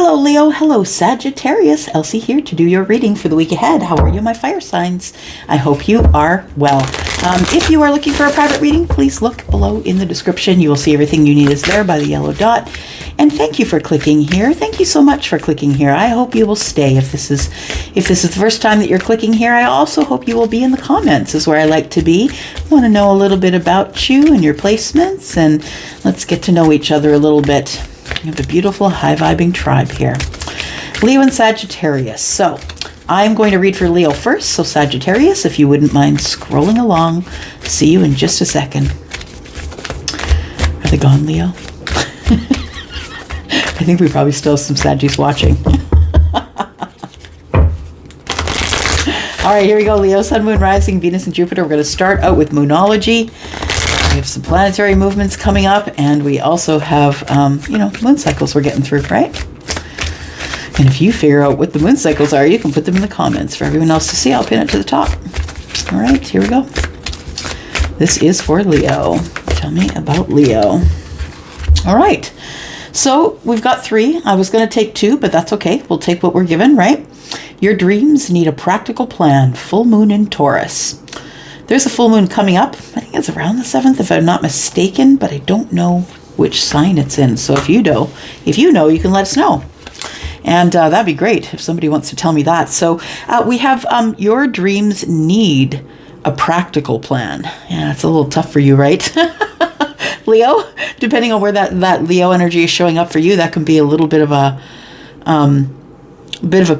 Hello Leo, hello Sagittarius, Elsie here to do your reading for the week ahead. How are you, my fire signs? I hope you are well. If you are looking for a private reading, please look below in the description. You will see everything you need is there by the yellow dot. And thank you for clicking here. Thank you so much for clicking here. I hope you will stay. If this is the first time that you're clicking here, I also hope you will be in the comments, is where I like to be. I want to know a little bit about you and your placements, and let's get to know each other a little bit. You have a beautiful high-vibing tribe here. Leo and Sagittarius. So I'm going to read for Leo first. So Sagittarius, if you wouldn't mind scrolling along. See you in just a second. Are they gone, Leo? I think we probably still have some Saggies watching. All right, here we go, Leo. Sun, Moon, Rising, Venus, and Jupiter. We're going to start out with Moonology. We have some planetary movements coming up, and we also have, moon cycles we're getting through, right? And if you figure out what the moon cycles are, you can put them in the comments for everyone else to see. I'll pin it to the top. All right, here we go. This is for Leo. Tell me about Leo. All right, so we've got 3. I was going to take 2, but that's okay. We'll take what we're given, right? Your dreams need a practical plan. Full moon in Taurus. There's a full moon coming up. I think it's around the 7th, if I'm not mistaken, but I don't know which sign it's in. So if you know, you can let us know. And that'd be great if somebody wants to tell me that. So we have your dreams need a practical plan. Yeah, it's a little tough for you, right? Leo, depending on where that Leo energy is showing up for you, that can be a little bit of a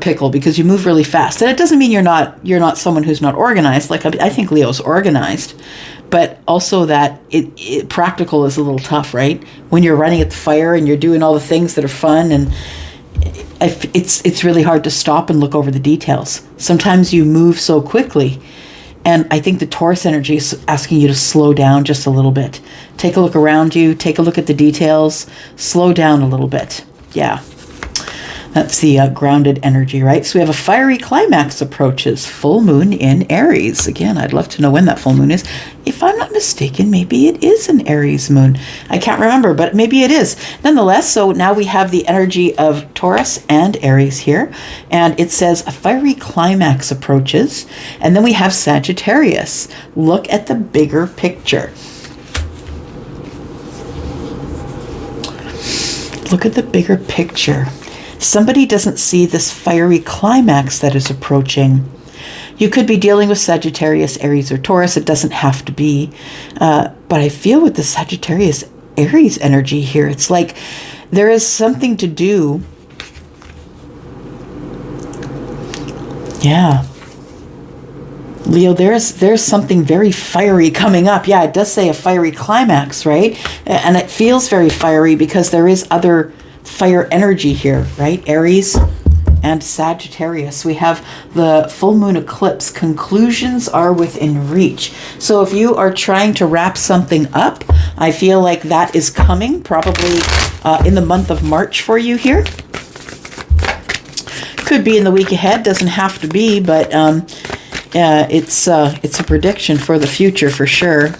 pickle, because you move really fast. And it doesn't mean you're not someone who's not organized. Like, I think Leo's organized, but also that it practical is a little tough, right? When you're running at the fire and you're doing all the things that are fun, and it's really hard to stop and look over the details. Sometimes you move so quickly, and I think the Taurus energy is asking you to slow down just a little bit. Take a look around you, take a look at the details, slow down a little bit. Yeah. That's the grounded energy, right? So we have a fiery climax approaches. Full moon in Aries. Again, I'd love to know when that full moon is. If I'm not mistaken, maybe it is an Aries moon. I can't remember, but maybe it is. Nonetheless, so now we have the energy of Taurus and Aries here. And it says a fiery climax approaches. And then we have Sagittarius. Look at the bigger picture. Look at the bigger picture. Somebody doesn't see this fiery climax that is approaching. You could be dealing with Sagittarius, Aries, or Taurus. It doesn't have to be. But I feel with the Sagittarius, Aries energy here, it's like there is something to do. Yeah. Leo, there's something very fiery coming up. Yeah, it does say a fiery climax, right? And it feels very fiery because there is other fire energy here, right? Aries and Sagittarius. We have the full moon eclipse. Conclusions are within reach. So if you are trying to wrap something up, I feel like that is coming probably in the month of March for you here. Could be in the week ahead, doesn't have to be, but it's a prediction for the future for sure.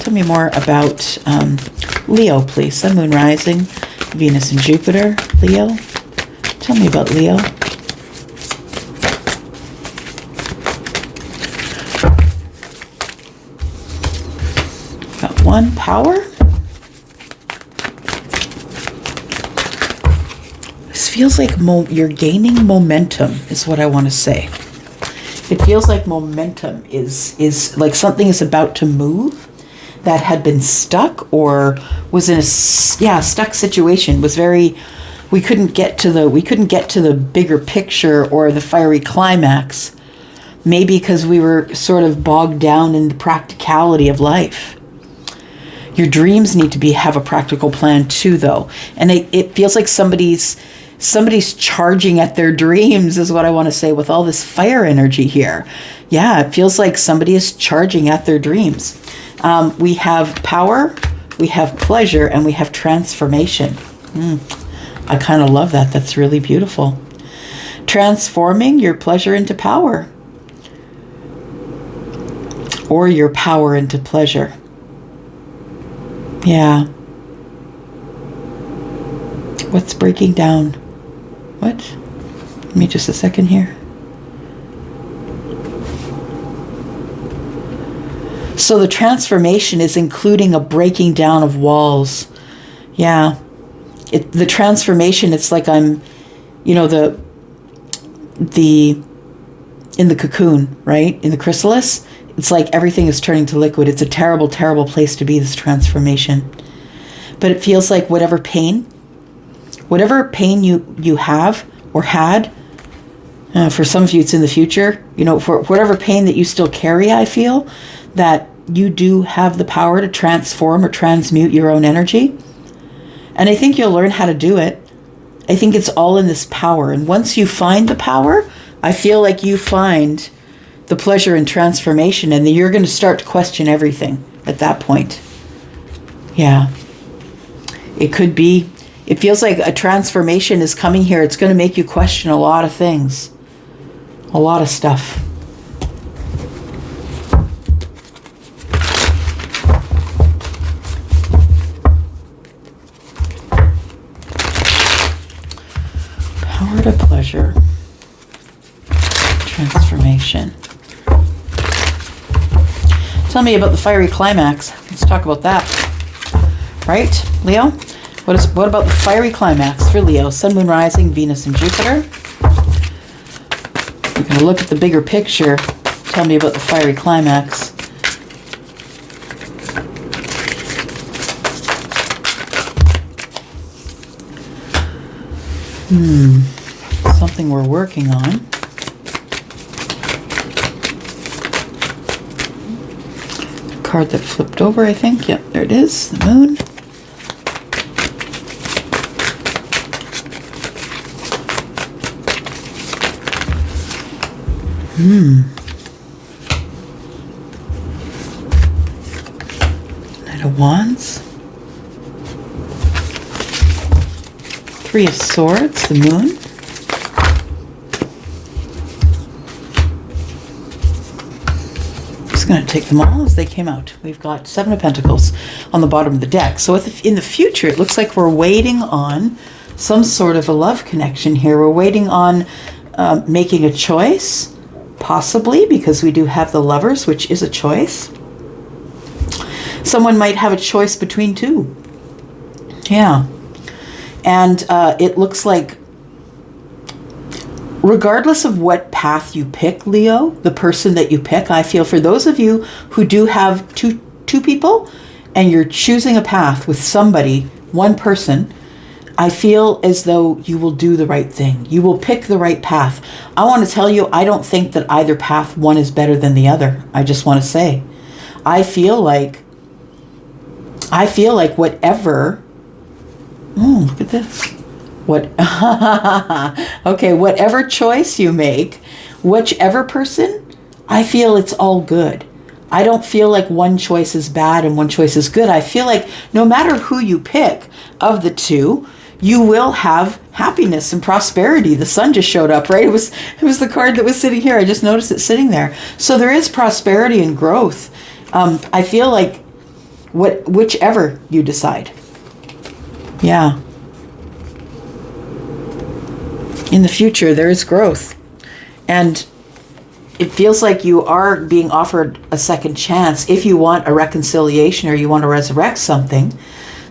Tell me more about Leo, please. Sun, Moon, Rising, Venus, and Jupiter. Leo, tell me about Leo. Got 1, power. This feels like you're gaining momentum, is what I want to say. It feels like momentum is like something is about to move that had been stuck or was in a stuck situation. We couldn't get to the bigger picture or the fiery climax, maybe because we were sort of bogged down in the practicality of life. Your dreams need to have a practical plan too, though, and it feels like somebody's charging at their dreams, is what I want to say, with all this fire energy here. Yeah, it feels like somebody is charging at their dreams. We have power, we have pleasure, and we have transformation. I kind of love that. That's really beautiful. Transforming your pleasure into power, or your power into pleasure. Yeah. What's breaking down? What? Give me just a second here. So the transformation is including a breaking down of walls. Yeah. The transformation, it's like I'm, you know, in the cocoon, right? In the chrysalis, it's like everything is turning to liquid. It's a terrible, terrible place to be, this transformation. But it feels like whatever pain you have or had, for some of you it's in the future, you know, for whatever pain that you still carry, I feel that you do have the power to transform or transmute your own energy. And I think you'll learn how to do it. I think it's all in this power. And once you find the power, I feel like you find the pleasure in transformation, and then you're going to start to question everything at that point. Yeah. It could be, it feels like a transformation is coming here. It's going to make you question a lot of things. A lot of stuff. Power to pleasure. Transformation. Tell me about the fiery climax. Let's talk about that. Right, Leo? What about the fiery climax for Leo? Sun, Moon, Rising, Venus, and Jupiter. We're going to look at the bigger picture. Tell me about the fiery climax. Something we're working on. The card that flipped over, I think. Yep, there it is. The moon. Knight of Wands. Three of Swords, the moon. Just going to take them all as they came out. We've got Seven of Pentacles on the bottom of the deck. So in the future, it looks like we're waiting on some sort of a love connection here. We're waiting on making a choice, possibly, because we do have the Lovers, which is a choice. Someone might have a choice between two. Yeah. And it looks like, regardless of what path you pick, Leo, the person that you pick, I feel for those of you who do have two people and you're choosing a path with somebody, one person, I feel as though you will do the right thing. You will pick the right path. I want to tell you, I don't think that either path, one is better than the other. I just want to say, I feel like whatever, look at this. Okay, whatever choice you make, whichever person, I feel it's all good. I don't feel like one choice is bad and one choice is good. I feel like no matter who you pick of the two, you will have happiness and prosperity. The sun just showed up, right? It was the card that was sitting here. I just noticed it sitting there. So there is prosperity and growth. I feel like whichever you decide. Yeah. In the future, there is growth. And it feels like you are being offered a second chance if you want a reconciliation or you want to resurrect something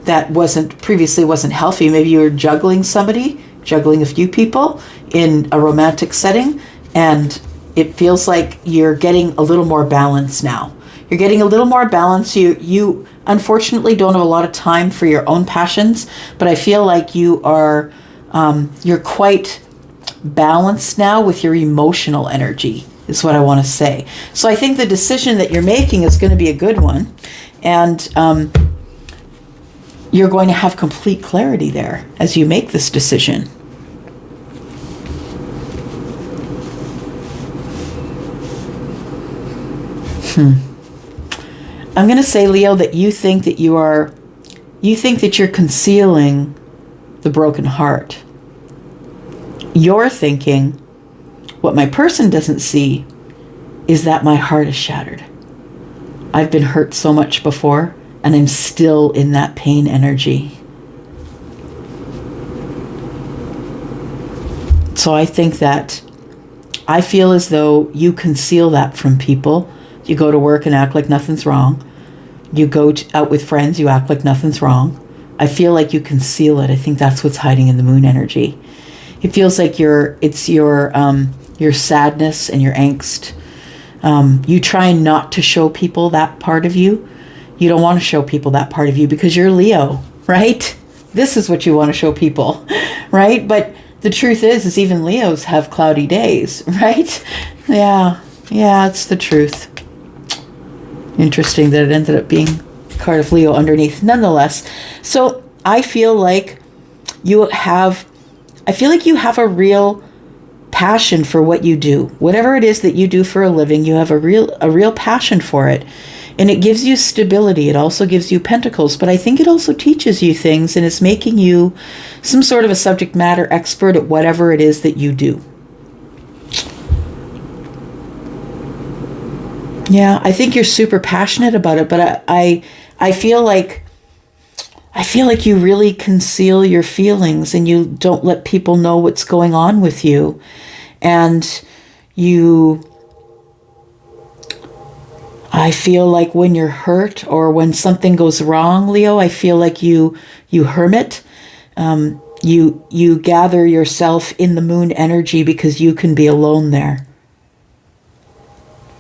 that previously wasn't healthy. Maybe you're juggling a few people in a romantic setting, and it feels like you're getting a little more balance now. You're getting a little more balance. You unfortunately don't have a lot of time for your own passions, but I feel like you are, you're quite balanced now with your emotional energy, is what I want to say. So I think the decision that you're making is going to be a good one, and you're going to have complete clarity there as you make this decision. I'm going to say, Leo, that you think that you're concealing the broken heart. You're thinking, what my person doesn't see is that my heart is shattered. I've been hurt so much before, and I'm still in that pain energy. So I think that I feel as though you conceal that from people. You go to work and act like nothing's wrong. You go out with friends, you act like nothing's wrong. I feel like you conceal it. I think that's what's hiding in the moon energy. It feels like it's your sadness and your angst. You try not to show people that part of you. You don't want to show people that part of you because you're Leo, right? This is what you want to show people, right? But the truth is even Leos have cloudy days, right? Yeah, it's the truth. Interesting that it ended up being a card of Leo underneath. Nonetheless, so I feel like you have a real passion for what you do. Whatever it is that you do for a living, you have a real passion for it. And it gives you stability. It also gives you pentacles, but I think it also teaches you things and is making you some sort of a subject matter expert at whatever it is that you do. Yeah, I think you're super passionate about it, but I feel like you really conceal your feelings and you don't let people know what's going on with you. And I feel like when you're hurt or when something goes wrong, Leo, I feel like you hermit. You gather yourself in the moon energy because you can be alone there.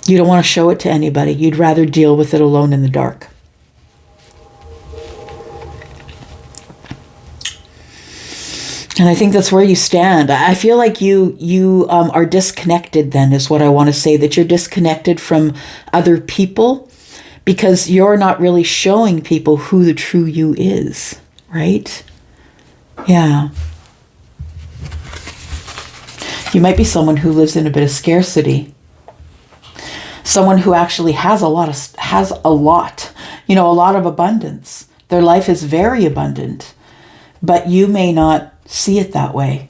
You don't want to show it to anybody. You'd rather deal with it alone in the dark. And I think that's where you stand. I feel like you are disconnected then, is what I want to say, that you're disconnected from other people because you're not really showing people who the true you is, right? Yeah. You might be someone who lives in a bit of scarcity. Someone who actually has a lot, a lot of abundance. Their life is very abundant, but you may not see it that way.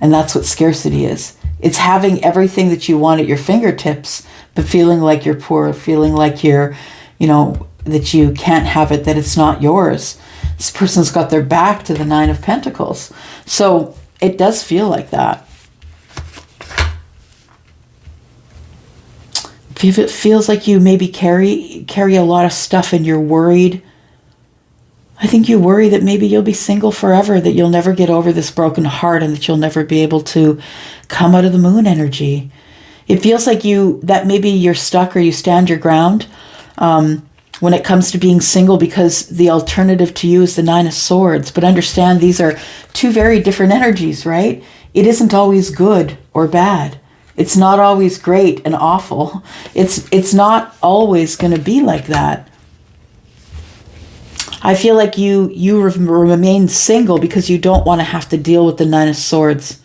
And that's what scarcity is. It's having everything that you want at your fingertips, but feeling like you're poor, feeling like you're, that you can't have it, that it's not yours. This person's got their back to the 9 of Pentacles. So it does feel like that. If it feels like you maybe carry a lot of stuff and you're worried, I think you worry that maybe you'll be single forever, that you'll never get over this broken heart and that you'll never be able to come out of the moon energy. It feels like that maybe you're stuck or you stand your ground when it comes to being single because the alternative to you is the 9 of Swords. But understand these are two very different energies, right? It isn't always good or bad. It's not always great and awful. It's not always going to be like that. I feel like you remain single because you don't want to have to deal with the 9 of Swords.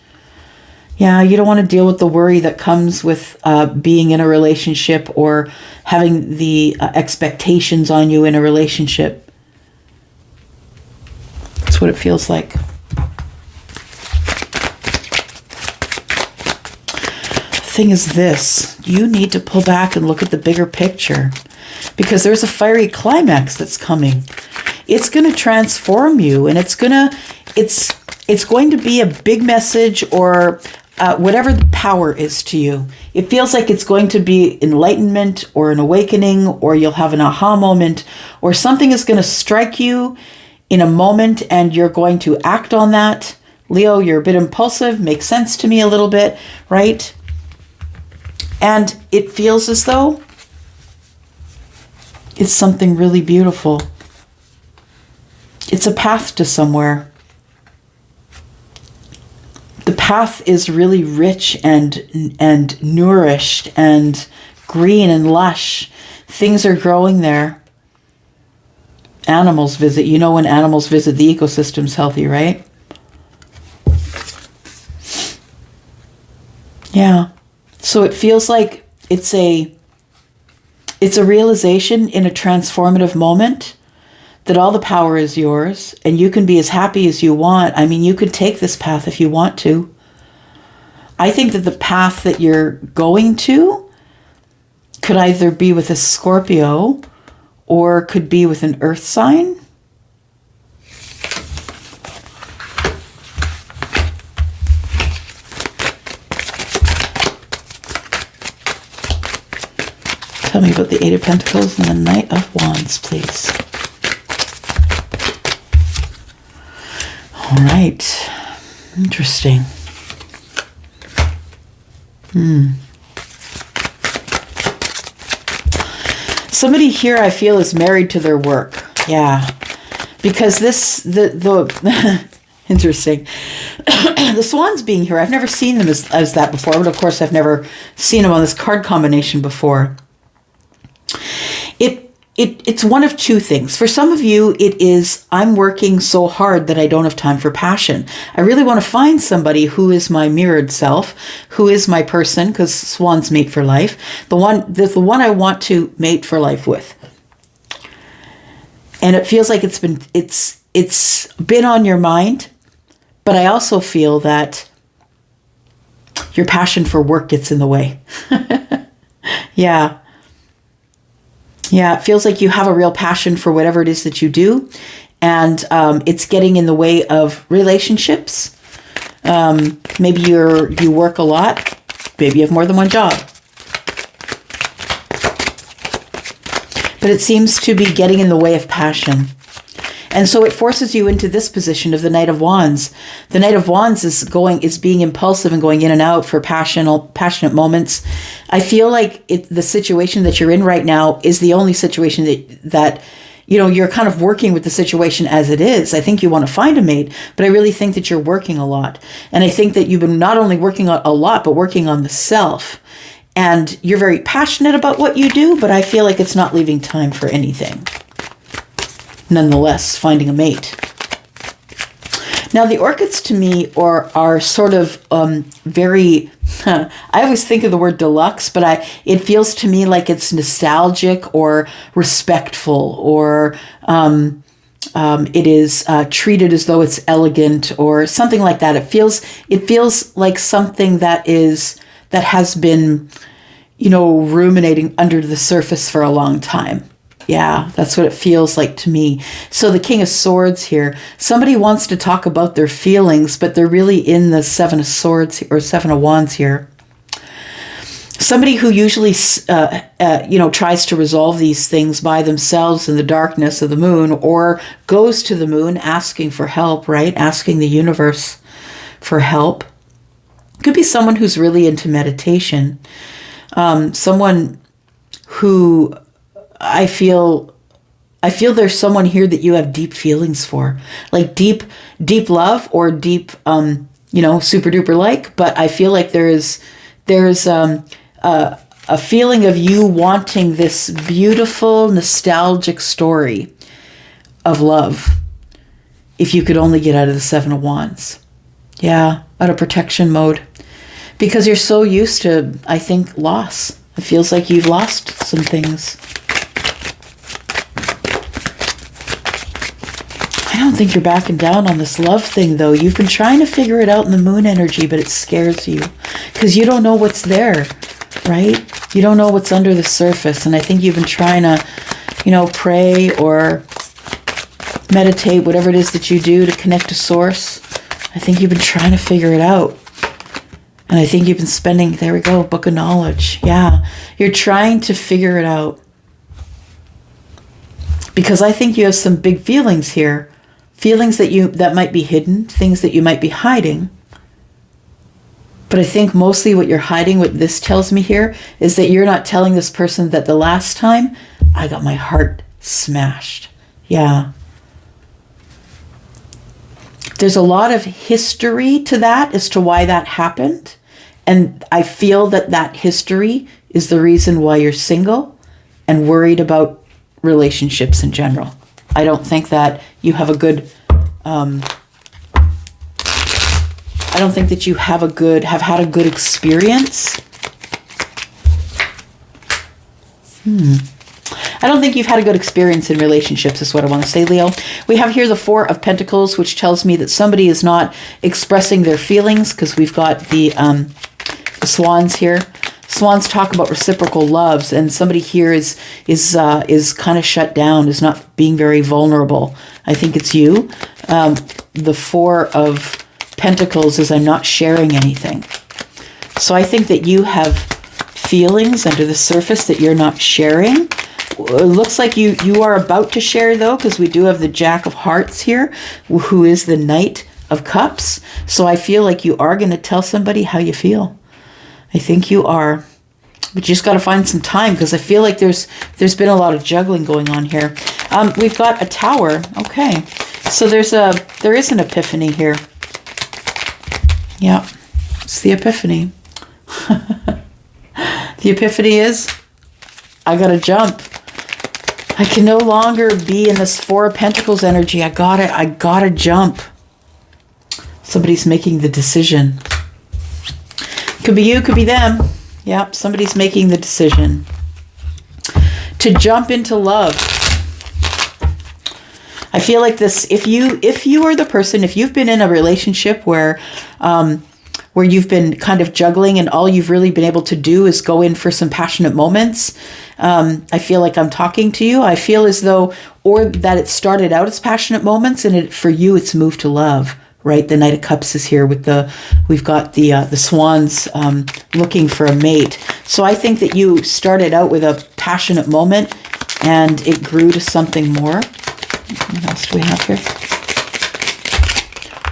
Yeah, you don't want to deal with the worry that comes with being in a relationship or having the expectations on you in a relationship. That's what it feels like. The thing is this, you need to pull back and look at the bigger picture because there's a fiery climax that's coming. It's going to transform you, and it's going to be a big message or whatever the power is to you. It feels like it's going to be enlightenment or an awakening, or you'll have an aha moment, or something is going to strike you in a moment and you're going to act on that. Leo, you're a bit impulsive, makes sense to me a little bit, right? And it feels as though it's something really beautiful. It's a path to somewhere. The path is really rich and nourished and green and lush. Things are growing there. Animals visit. You know, when animals visit, the ecosystem's healthy, right? Yeah. So it feels like it's a realization in a transformative moment that all the power is yours and you can be as happy as you want. I mean, you could take this path if you want to. I think that the path that you're going to could either be with a Scorpio or could be with an earth sign. Tell me about the Eight of Pentacles and the Knight of Wands, please. All right. Interesting. Somebody here I feel is married to their work. Yeah. Because the interesting. The swans being here, I've never seen them as that before, but of course I've never seen them on this card combination before. It's one of two things. For some of you, it is, I'm working so hard that I don't have time for passion. I really want to find somebody who is my mirrored self, who is my person, because swans mate for life. The one I want to mate for life with. And it feels like it's been on your mind, but I also feel that your passion for work gets in the way. Yeah. Yeah, it feels like you have a real passion for whatever it is that you do, and it's getting in the way of relationships. Maybe you work a lot. Maybe you have more than one job. But it seems to be getting in the way of passion. And so it forces you into this position of the Knight of Wands. The Knight of Wands is being impulsive and going in and out for passionate moments. I feel like the situation that you're in right now is the only situation that you're kind of working with the situation as it is. I think you want to find a mate, but I really think that you're working a lot. And I think that you've been not only working a lot, but working on the self. And you're very passionate about what you do, but I feel like it's not leaving time for anything. Nonetheless, finding a mate. Now, the orchids to me are sort of very, I always think of the word deluxe, but it feels to me like it's nostalgic or respectful, or it is treated as though it's elegant or something like that. It feels like something that has been, ruminating under the surface for a long time. Yeah, that's what it feels like to me. So the King of Swords here, somebody wants to talk about their feelings, but they're really in the Seven of Swords or Seven of Wands here. Somebody who usually, tries to resolve these things by themselves in the darkness of the moon, or goes to the moon asking for help, right? Asking the universe for help. Could be someone who's really into meditation. Someone who... I feel there's someone here that you have deep feelings for, like deep love or deep, super duper like. But I feel like there's a feeling of you wanting this beautiful, nostalgic story of love. If you could only get out of the Seven of Wands, yeah, out of protection mode, because you're so used to, I think, loss. It feels like you've lost some things. I don't think you're backing down on this love thing, though. You've been trying to figure it out in the moon energy, but it scares you because you don't know what's there, right? You don't know what's under the surface. And I think you've been trying to, pray or meditate, whatever it is that you do to connect to source. I think you've been trying to figure it out. And I think you've been spending, there we go, book of knowledge. Yeah, you're trying to figure it out. Because I think you have some big feelings here. Feelings that might be hidden, things that you might be hiding. But I think mostly what you're hiding, what this tells me here, is that you're not telling this person that the last time I got my heart smashed. Yeah. There's a lot of history to that as to why that happened. And I feel that history is the reason why you're single and worried about relationships in general. I don't think that you have a good, I don't think that you have had a good experience. I don't think you've had a good experience in relationships is what I want to say, Leo. We have here the Four of Pentacles, which tells me that somebody is not expressing their feelings, because we've got the swans here. Swans talk about reciprocal loves, and somebody here is kind of shut down, is not being very vulnerable. I think it's you. The Four of Pentacles is I'm not sharing anything. So I think that you have feelings under the surface that you're not sharing. It looks like you are about to share, though, because we do have the Jack of Hearts here, who is the Knight of Cups. So I feel like you are going to tell somebody how you feel. I think you are. But you just got to find some time, because I feel like there's been a lot of juggling going on here. We've got a Tower. Okay. So there is an epiphany here. Yeah. It's the epiphany. The epiphany is, I got to jump. I can no longer be in this Four of Pentacles energy. I gotta jump. Somebody's making the decision. Could be you, could be them. Yep, somebody's making the decision to jump into love. I feel like this, if you are the person, if you've been in a relationship where you've been kind of juggling and all you've really been able to do is go in for some passionate moments, I feel like I'm talking to you. I feel as though, or that it started out as passionate moments and for you it's moved to love, right? The Knight of Cups is here with we've got the swans looking for a mate. So I think that you started out with a passionate moment and it grew to something more. What else do we have here?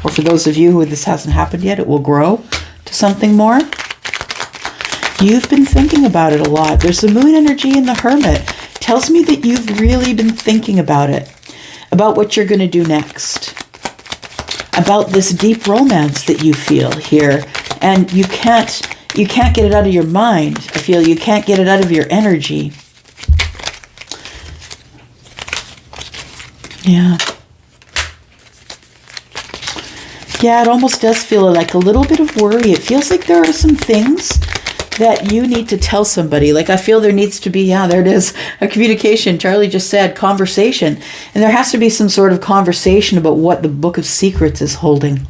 Or for those of you who this hasn't happened yet, it will grow to something more. You've been thinking about it a lot. There's the Moon energy in the Hermit. Tells me that you've really been thinking about it, about what you're going to do next, about this deep romance that you feel here, and you can't get it out of your mind. I feel you can't get it out of your energy. Yeah. Yeah, it almost does feel like a little bit of worry. It feels like there are some things that you need to tell somebody. Like I feel there needs to be, yeah, there it is, a communication. Charlie just said conversation. And there has to be some sort of conversation about what the Book of Secrets is holding.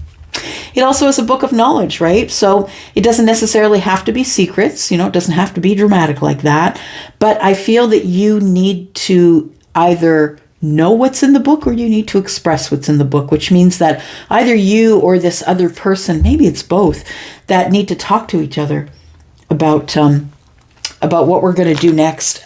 It also is a book of knowledge, right? So it doesn't necessarily have to be secrets. It doesn't have to be dramatic like that. But I feel that you need to either know what's in the book or you need to express what's in the book, which means that either you or this other person, maybe it's both, that need to talk to each other about what we're going to do next,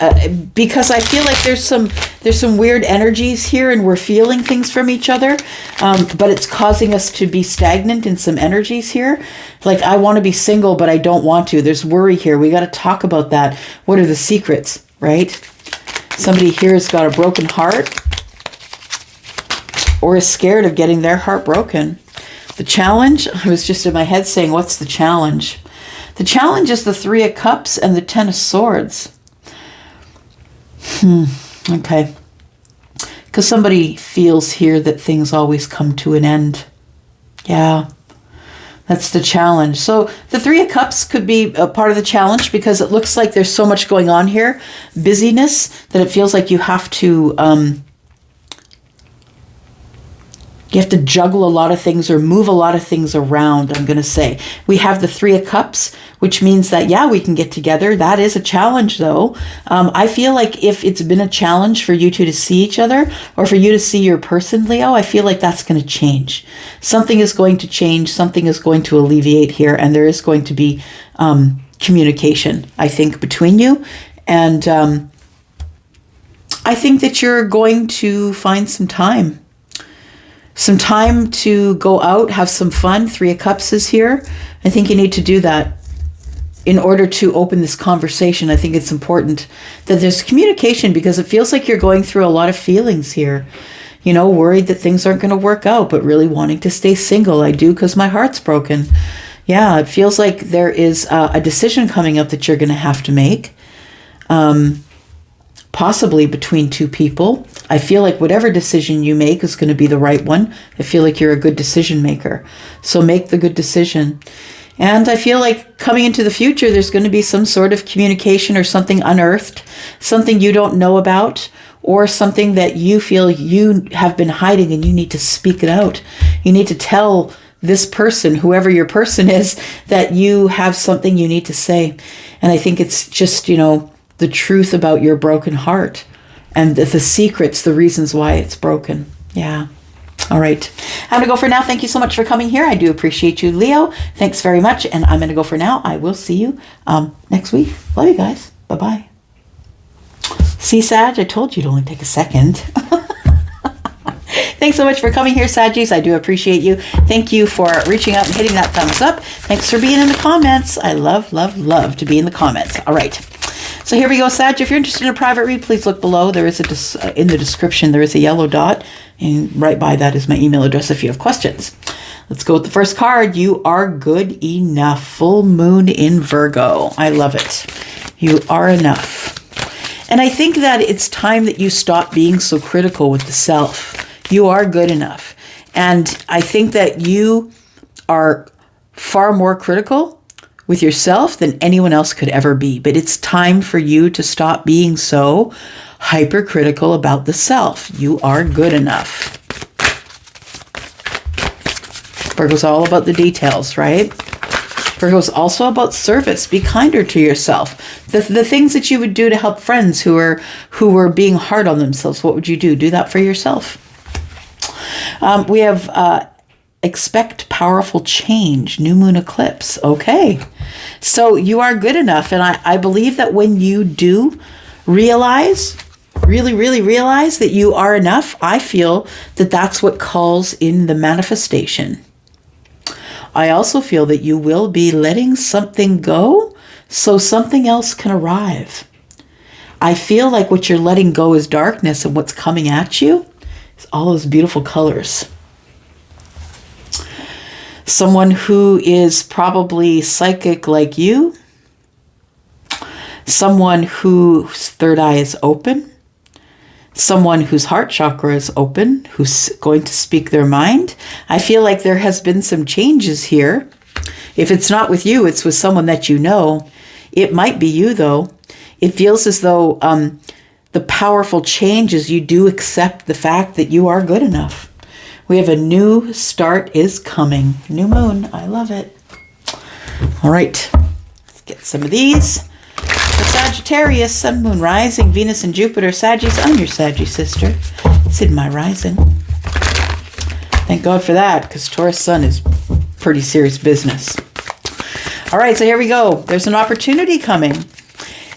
because I feel like there's some weird energies here and we're feeling things from each other, but it's causing us to be stagnant in some energies here. Like I want to be single but I don't want to. There's worry here. We got to talk about that. What are the secrets, right? Somebody here has got a broken heart or is scared of getting their heart broken. The challenge, I was just in my head saying, what's the challenge? The challenge is the Three of Cups and the Ten of Swords. Okay. Because somebody feels here that things always come to an end. Yeah. That's the challenge. So the Three of Cups could be a part of the challenge because it looks like there's so much going on here. Busyness, that it feels like you have to juggle a lot of things or move a lot of things around, I'm going to say. We have the Three of Cups, which means that, yeah, we can get together. That is a challenge, though. I feel like if it's been a challenge for you two to see each other or for you to see your person, Leo, I feel like that's going to change. Something is going to change. Something is going to alleviate here. And there is going to be communication, I think, between you. And I think that you're going to find some time. Some time to go out, have some fun. Three of Cups is here. I think you need to do that in order to open this conversation. I think it's important that there's communication because it feels like you're going through a lot of feelings here. Worried that things aren't going to work out, but really wanting to stay single. I do because my heart's broken. Yeah, it feels like there is a decision coming up that you're going to have to make. Possibly between two people. I feel like whatever decision you make is going to be the right one. I feel like you're a good decision maker. So make the good decision. And I feel like coming into the future, there's going to be some sort of communication or something unearthed, something you don't know about, or something that you feel you have been hiding and you need to speak it out. You need to tell this person, whoever your person is, that you have something you need to say. And I think it's just, the truth about your broken heart and the secrets, the reasons why it's broken. Yeah. All right. I'm going to go for now. Thank you so much for coming here. I do appreciate you, Leo. Thanks very much. And I'm going to go for now. I will see you next week. Love you guys. Bye-bye. See, Sag, I told you to only take a second. Thanks so much for coming here, Saggies. I do appreciate you. Thank you for reaching out and hitting that thumbs up. Thanks for being in the comments. I love, love, love to be in the comments. All right. So here we go, Sag. If you're interested in a private read, please look below. There is in the description, there is a yellow dot. And right by that is my email address if you have questions. Let's go with the first card. You are good enough. Full moon in Virgo. I love it. You are enough. And I think that it's time that you stop being so critical with the self. You are good enough. And I think that you are far more critical with yourself than anyone else could ever be. But it's time for you to stop being so hypercritical about the self. You are good enough. Virgo's all about the details, right? Virgo's also about service. Be kinder to yourself. The things that you would do to help friends who were being hard on themselves, what would you do? Do that for yourself. We have expect powerful change, new moon eclipse. Okay. So you are good enough. And I believe that when you do realize, really, really realize that you are enough, I feel that that's what calls in the manifestation. I also feel that you will be letting something go so something else can arrive. I feel like what you're letting go is darkness, and what's coming at you is all those beautiful colors. Someone who is probably psychic like you, someone whose third eye is open, someone whose heart chakra is open, who's going to speak their mind. I feel like there has been some changes here. If it's not with you, it's with someone that you know. It might be you, though. It feels as though the powerful changes, you do accept the fact that you are good enough. We have a new start is coming. New moon. I love it. All right. Let's get some of these. The Sagittarius, Sun, Moon, Rising, Venus, and Jupiter. Saggies, I'm your Saggy sister. It's in my rising. Thank God for that, because Taurus Sun is pretty serious business. All right, so here we go. There's an opportunity coming.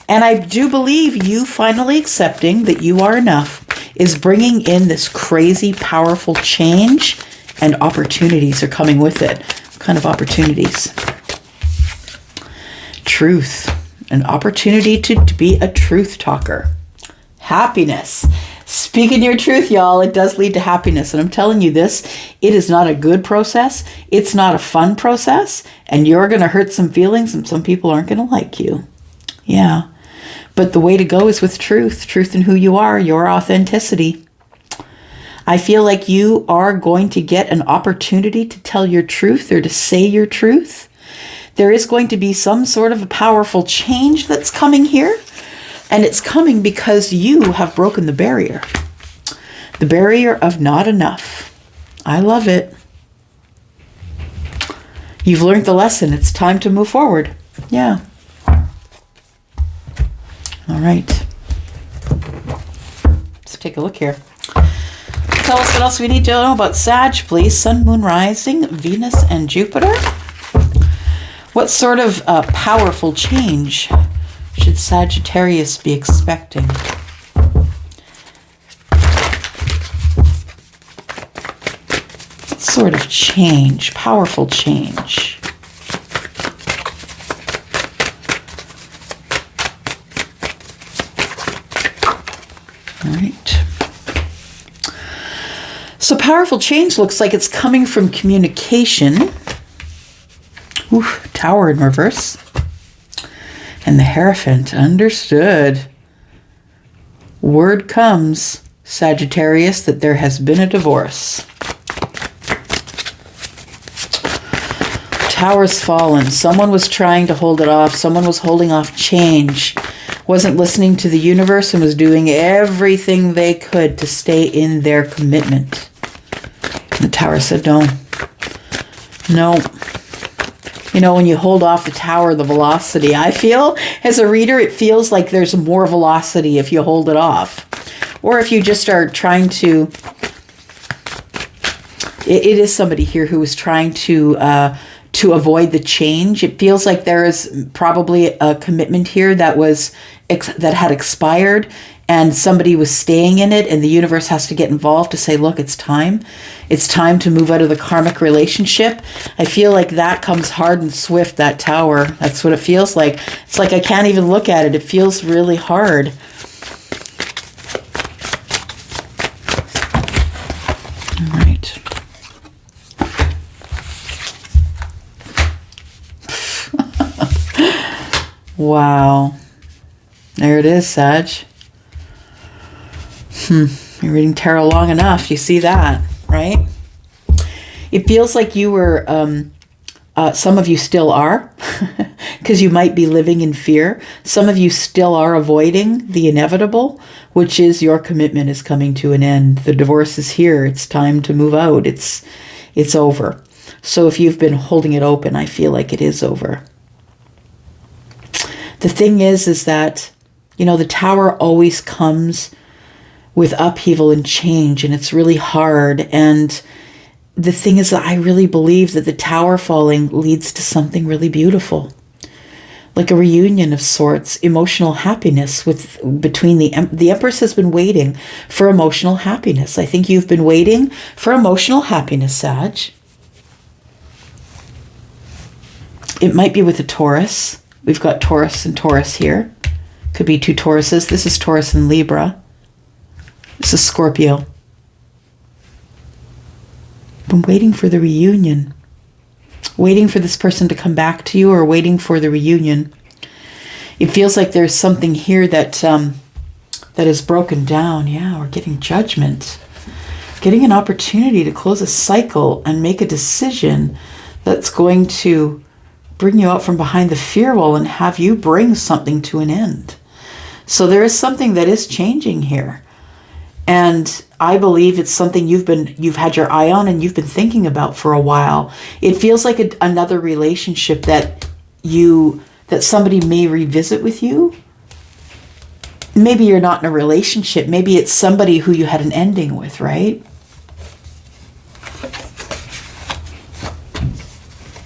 And I do believe you finally accepting that you are enough is bringing in this crazy, powerful change, and opportunities are coming with it. What kind of opportunities? Truth. An opportunity to be a truth talker. Happiness. Speaking your truth, y'all, it does lead to happiness. And I'm telling you this, it is not a good process. It's not a fun process. And you're going to hurt some feelings, and some people aren't going to like you. Yeah. But the way to go is with truth. Truth in who you are, your authenticity. I feel like you are going to get an opportunity to tell your truth or to say your truth. There is going to be some sort of a powerful change that's coming here. And it's coming because you have broken the barrier. The barrier of not enough. I love it. You've learned the lesson. It's time to move forward. Yeah. All right. Let's take a look here. Tell us what else we need to know about Sag, please. Sun, Moon, Rising, Venus, and Jupiter. What sort of powerful change should Sagittarius be expecting? What sort of change? Powerful change. All right. So powerful change looks like it's coming from communication. Ooh, Tower in reverse. And the Hierophant. Understood. Word comes, Sagittarius, that there has been a divorce. Tower's fallen. Someone was trying to hold it off. Someone was holding off change. Wasn't listening to the universe and was doing everything they could to stay in their commitment. And the Tower said, no. No. You know, when you hold off the Tower, the velocity, I feel, as a reader, it feels like there's more velocity if you hold it off. Or if you just are trying to it is somebody here who is trying to avoid the change. It feels like there is probably a commitment here that had expired, and somebody was staying in it, and the universe has to get involved to say, look, it's time. It's time to move out of the karmic relationship. I feel like that comes hard and swift, that Tower. That's what it feels like. It's like I can't even look at it. It feels really hard. All right. Wow. There it is, Sag. You're reading tarot long enough. You see that, right? It feels like you were, some of you still are, because you might be living in fear. Some of you still are avoiding the inevitable, which is your commitment is coming to an end. The divorce is here. It's time to move out. It's over. So if you've been holding it open, I feel like it is over. The thing is that, the Tower always comes with upheaval and change, and it's really hard. And the thing is that I really believe that the Tower falling leads to something really beautiful, like a reunion of sorts, emotional happiness between the Empress has been waiting for emotional happiness. I think you've been waiting for emotional happiness, Sag. It might be with a Taurus. We've got Taurus and Taurus here. Could be two Tauruses. This is Taurus and Libra. This is Scorpio. Been waiting for the reunion. Waiting for this person to come back to you, or waiting for the reunion. It feels like there's something here that is broken down. Yeah, we're getting judgment. Getting an opportunity to close a cycle and make a decision that's going to bring you out from behind the fear wall and have you bring something to an end. So there is something that is changing here. And I believe it's something you've had your eye on and you've been thinking about for a while. It feels like another relationship that somebody may revisit with you. Maybe you're not in a relationship. Maybe it's somebody who you had an ending with, right?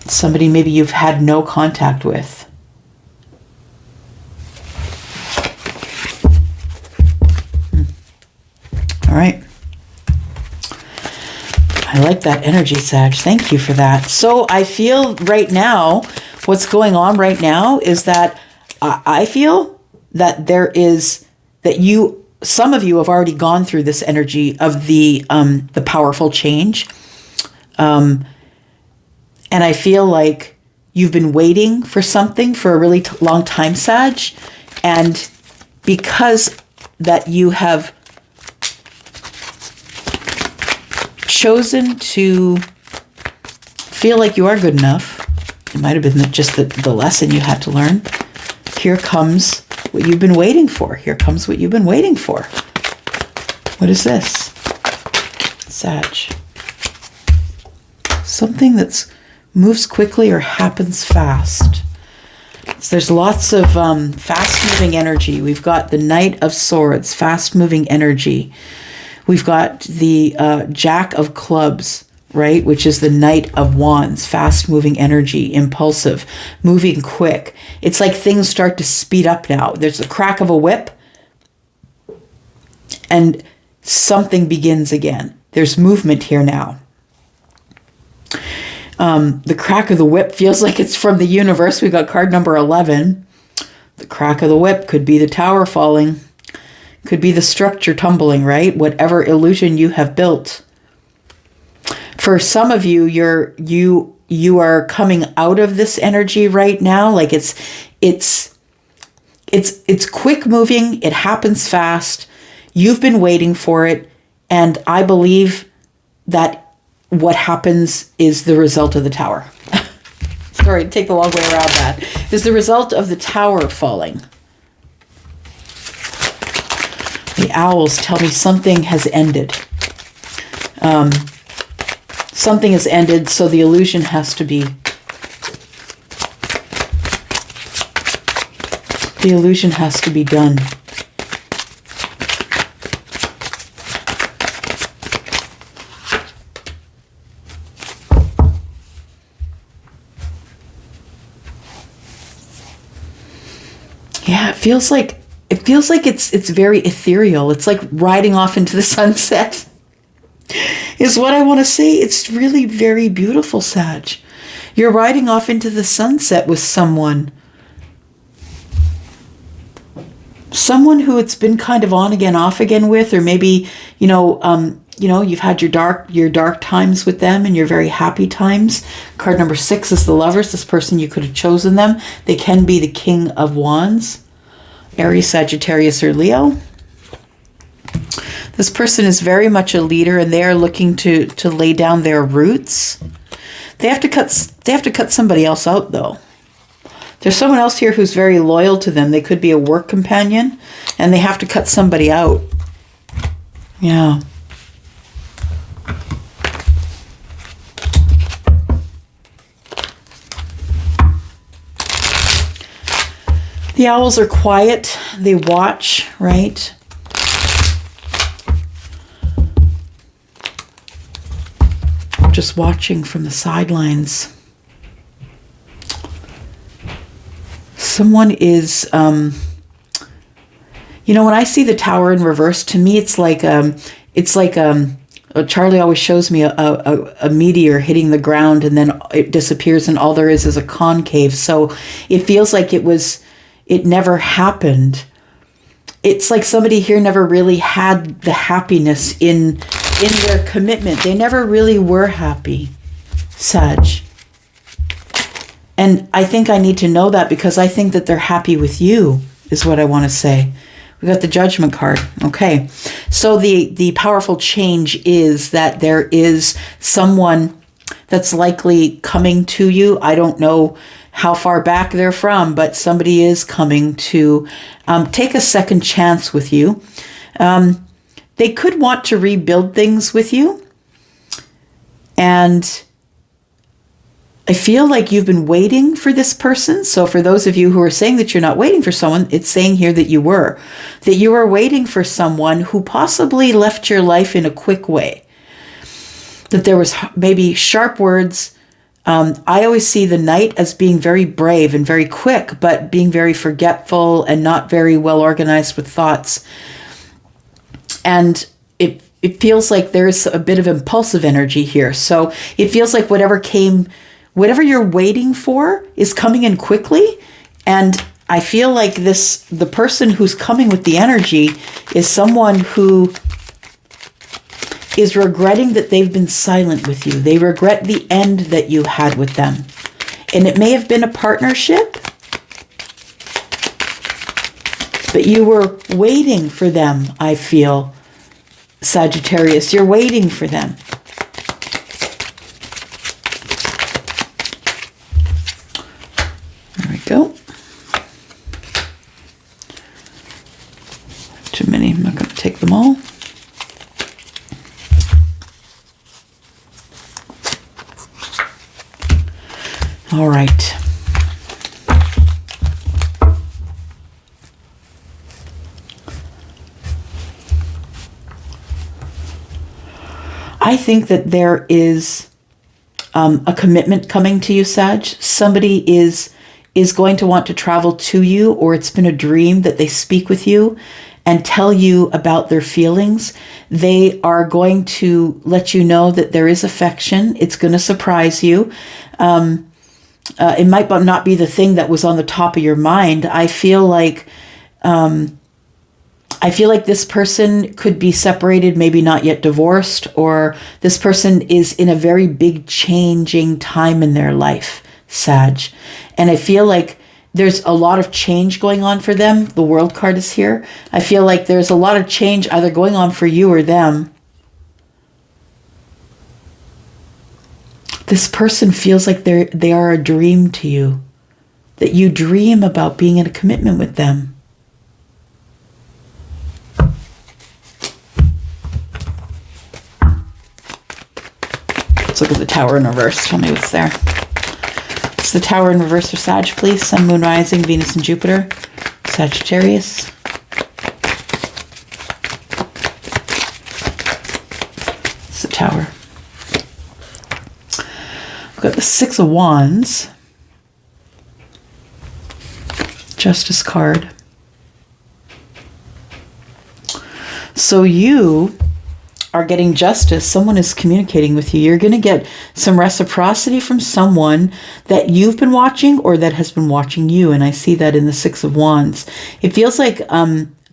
Somebody maybe you've had no contact with. All right. I like that energy, Sag. Thank you for that. So I feel right now, what's going on right now is that I feel that some of you have already gone through this energy of the powerful change. And I feel like you've been waiting for something for a really long time, Sag. And because that you have chosen to feel like you are good enough, it might have been just the lesson you had to learn. Here comes what you've been waiting for. Here comes what you've been waiting for. What is this? Sag. Something that moves quickly or happens fast. So there's lots of fast-moving energy. We've got the Knight of Swords, fast-moving energy. We've got the Jack of Clubs, right? Which is the Knight of Wands, fast-moving energy, impulsive, moving quick. It's like things start to speed up now. There's the crack of a whip, and something begins again. There's movement here now. The crack of the whip feels like it's from the universe. We got card number 11. The crack of the whip could be the tower falling. Could be the structure tumbling, right? Whatever illusion you have built. For some of you, you are coming out of this energy right now. Like it's quick moving. It happens fast. You've been waiting for it. And I believe that what happens is the result of the tower. Sorry, take the long way around that. Is the result of the tower falling. The owls tell me something has ended. Something has ended, so the illusion has to be. The illusion has to be done. Yeah, it feels like it's very ethereal. It's like riding off into the sunset. Is what I want to say. It's really very beautiful, Sag. You're riding off into the sunset with someone. Someone who it's been kind of on again, off again with, or maybe, you've had your dark times with them and your very happy times. Card number 6 is the Lovers. This person, you could have chosen them. They can be the King of Wands, Aries, Sagittarius, or Leo. This person is very much a leader, and they are looking to lay down their roots. They have to cut somebody else out, though. There's someone else here who's very loyal to them. They could be a work companion, and they have to cut somebody out. Yeah. The owls are quiet. They watch, right? Just watching from the sidelines. Someone is, when I see the Tower in reverse, to me it's like Charlie always shows me a meteor hitting the ground and then it disappears and all there is a concave. So it feels like it never happened. It's like somebody here never really had the happiness in their commitment. They never really were happy, Sag. And I think I need to know that because I think that they're happy with you, is what I want to say. We got the Judgment card. Okay. So the powerful change is that there is someone that's likely coming to you. I don't know how far back they're from, but somebody is coming to take a second chance with you. They could want to rebuild things with you. And I feel like you've been waiting for this person. So for those of you who are saying that you're not waiting for someone, it's saying here that you were waiting for someone who possibly left your life in a quick way. That there was maybe sharp words. I always see the Knight as being very brave and very quick, but being very forgetful and not very well organized with thoughts. And it feels like there's a bit of impulsive energy here. So it feels like whatever you're waiting for is coming in quickly. And I feel like the person who's coming with the energy is someone who is regretting that they've been silent with you. They regret the end that you had with them. And it may have been a partnership, but you were waiting for them, I feel, Sagittarius. You're waiting for them. There we go. Too many. I'm not going to take them all. All right. I think that there is a commitment coming to you, Sag. Somebody is going to want to travel to you, or it's been a dream that they speak with you and tell you about their feelings. They are going to let you know that there is affection. It's going to surprise you. It might not be the thing that was on the top of your mind. I feel like this person could be separated, maybe not yet divorced, or this person is in a very big changing time in their life, Sag. And I feel like there's a lot of change going on for them. The World card is here. I feel like there's a lot of change either going on for you or them. This person feels like they are a dream to you, that you dream about being in a commitment with them. Let's look at the Tower in reverse. Tell me what's there. It's the Tower in reverse for Sag, please. Sun, Moon, Rising, Venus, and Jupiter. Sagittarius. It's the Tower. We've got the Six of Wands. Justice card. So you are getting justice. Someone is communicating with you. You're going to get some reciprocity from someone that you've been watching or that has been watching you. And I see that in the Six of Wands. It feels like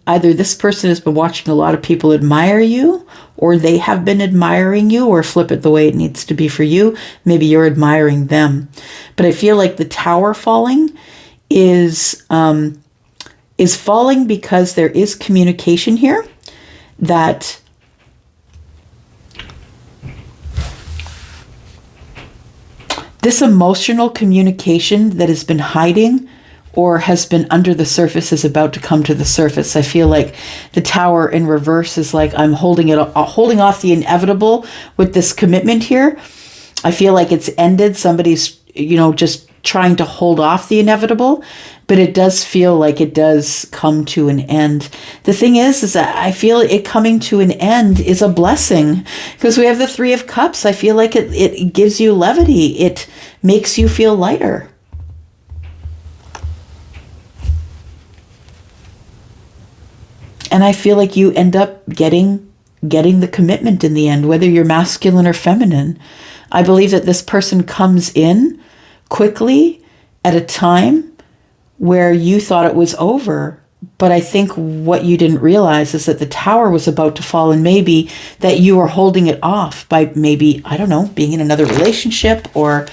either this person has been watching a lot of people admire you, or they have been admiring you, or flip it the way it needs to be for you. Maybe you're admiring them. But I feel like the Tower falling is falling because there is communication here that this emotional communication that has been hiding or has been under the surface is about to come to the surface. I feel like the Tower in reverse is like I'm holding off the inevitable with this commitment here. I feel like it's ended. Somebody's, just trying to hold off the inevitable, but it does feel like it does come to an end. The thing is that I feel it coming to an end is a blessing, because we have the Three of Cups. I feel like it gives you levity. It makes you feel lighter. And I feel like you end up getting the commitment in the end, whether you're masculine or feminine. I believe that this person comes in quickly at a time where you thought it was over. But I think what you didn't realize is that the Tower was about to fall, and maybe that you were holding it off by maybe, I don't know, being in another relationship, or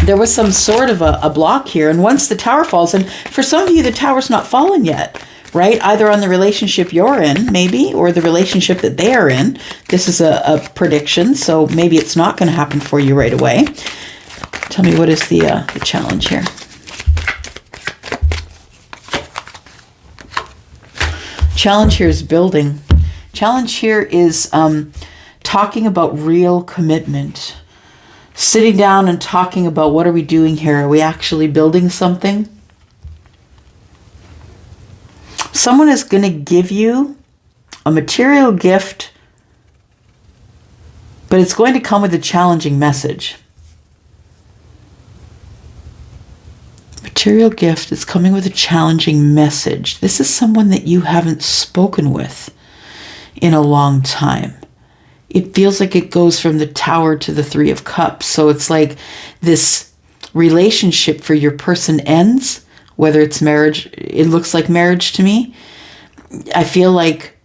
there was some sort of a block here. And once the Tower falls, and for some of you, the Tower's not fallen yet, right? Either on the relationship you're in, maybe, or the relationship that they are in. This is a prediction, so maybe it's not going to happen for you right away. Tell me, what is the challenge here? Challenge here is building. Challenge here is talking about real commitment. Sitting down and talking about, what are we doing here? Are we actually building something? Someone is going to give you a material gift, but it's going to come with a challenging message. Material gift is coming with a challenging message. This is someone that you haven't spoken with in a long time. It feels like it goes from the Tower to the Three of Cups. So it's like this relationship for your person ends, whether it's marriage. It looks like marriage to me. I feel like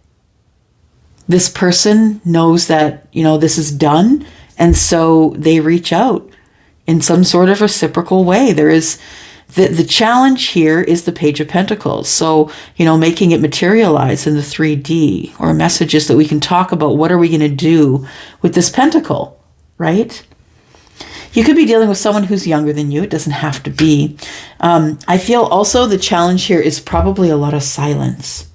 this person knows that, this is done. And so they reach out in some sort of reciprocal way. There is the challenge here is the Page of Pentacles. So, making it materialize in the 3D, or messages that we can talk about. What are we going to do with this pentacle, right? You could be dealing with someone who's younger than you. It doesn't have to be. I feel also the challenge here is probably a lot of silence.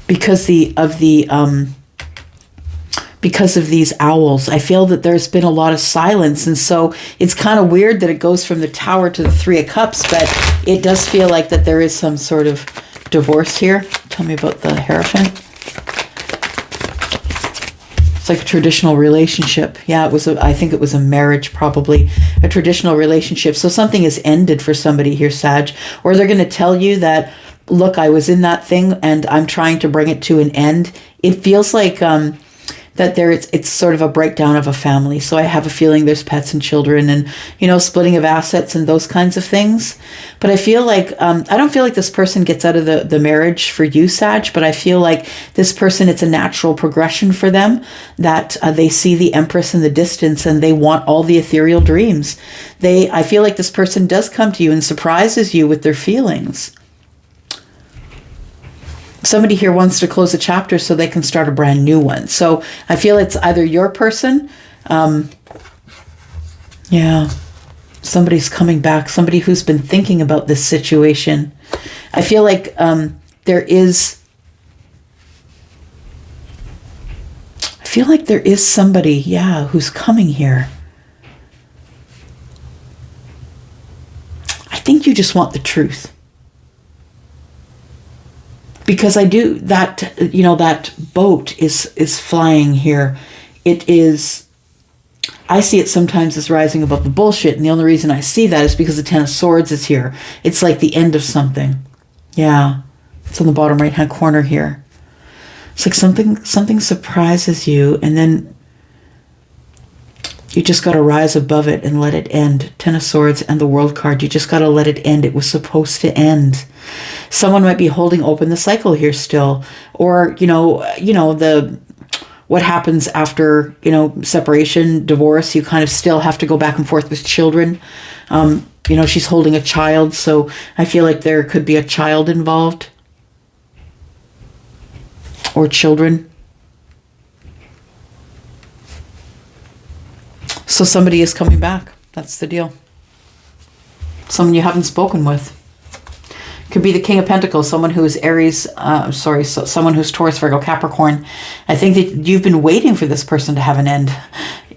Because of these owls, I feel that there's been a lot of silence. And so it's kind of weird that it goes from the Tower to the Three of Cups, but it does feel like that there is some sort of divorce here. Tell me about the Hierophant. It's like a traditional relationship. Yeah, I think it was a marriage, probably a traditional relationship. So something has ended for somebody here, Sag, or they're going to tell you that, look, I was in that thing and I'm trying to bring it to an end. It feels like that it's sort of a breakdown of a family. So I have a feeling there's pets and children and, splitting of assets and those kinds of things. But I feel like, I don't feel like this person gets out of the marriage for you, Sag, but I feel like this person, it's a natural progression for them that they see the Empress in the distance and they want all the ethereal dreams. I feel like this person does come to you and surprises you with their feelings. Somebody here wants to close a chapter so they can start a brand new one. So I feel it's either your person. Somebody's coming back. Somebody who's been thinking about this situation. I feel like there is somebody, who's coming here. I think you just want the truth. Because I do that, that boat is flying here. It is I see it sometimes as rising above the bullshit, and the only reason I see that is because the Ten of Swords is here. It's like the end of something. Yeah. It's on the bottom right-hand corner here. It's like something surprises you, and then you just got to rise above it and let it end. Ten of Swords and the World card. You just got to let it end. It was supposed to end. Someone might be holding open the cycle here still, or what happens after, separation, divorce, you kind of still have to go back and forth with children. She's holding a child, so I feel like there could be a child involved. Or children. So somebody is coming back. That's the deal. Someone you haven't spoken with. Could be the King of Pentacles, someone who is Aries, someone who's Taurus, Virgo, Capricorn. I think that you've been waiting for this person to have an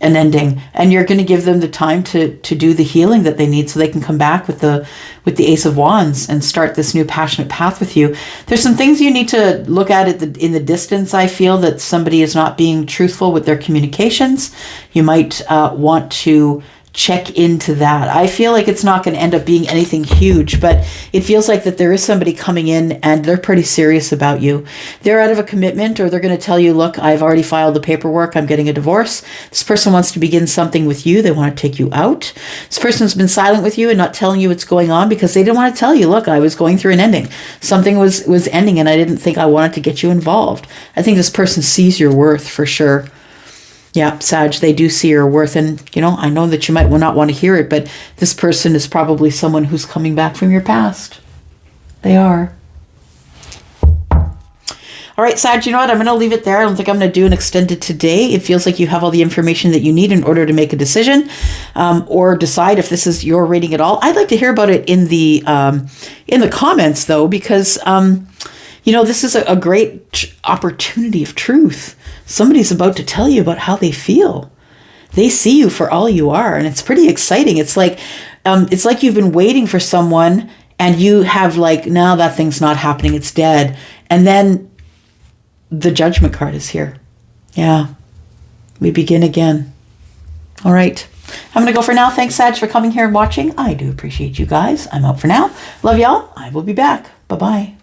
ending, and you're going to give them the time to do the healing that they need so they can come back with the Ace of Wands and start this new passionate path with you. There's some things you need to look at in the distance. I feel that somebody is not being truthful with their communications. You might want to check into that. I feel like it's not going to end up being anything huge, but it feels like that there is somebody coming in and they're pretty serious about you. They're out of a commitment, or they're going to tell you, look, I've already filed the paperwork. I'm getting a divorce. This person wants to begin something with you. They want to take you out. This person's been silent with you and not telling you what's going on because they didn't want to tell you, look, I was going through an ending. Something was ending and I didn't think I wanted to get you involved. I think this person sees your worth for sure. Yeah, Sag, they do see your worth. And, I know that you might not want to hear it, but this person is probably someone who's coming back from your past. They are. All right, Sag, you know what? I'm going to leave it there. I don't think I'm going to do an extended today. It feels like you have all the information that you need in order to make a decision or decide if this is your reading at all. I'd like to hear about it in the comments, though, because, this is a great opportunity of truth. Somebody's about to tell you about how they feel. They see you for all you are, and it's pretty exciting. It's like you've been waiting for someone, and you have now that thing's not happening. It's dead. And then the Judgment card is here. Yeah. We begin again. All right. I'm going to go for now. Thanks, Sag, for coming here and watching. I do appreciate you guys. I'm out for now. Love y'all. I will be back. Bye-bye.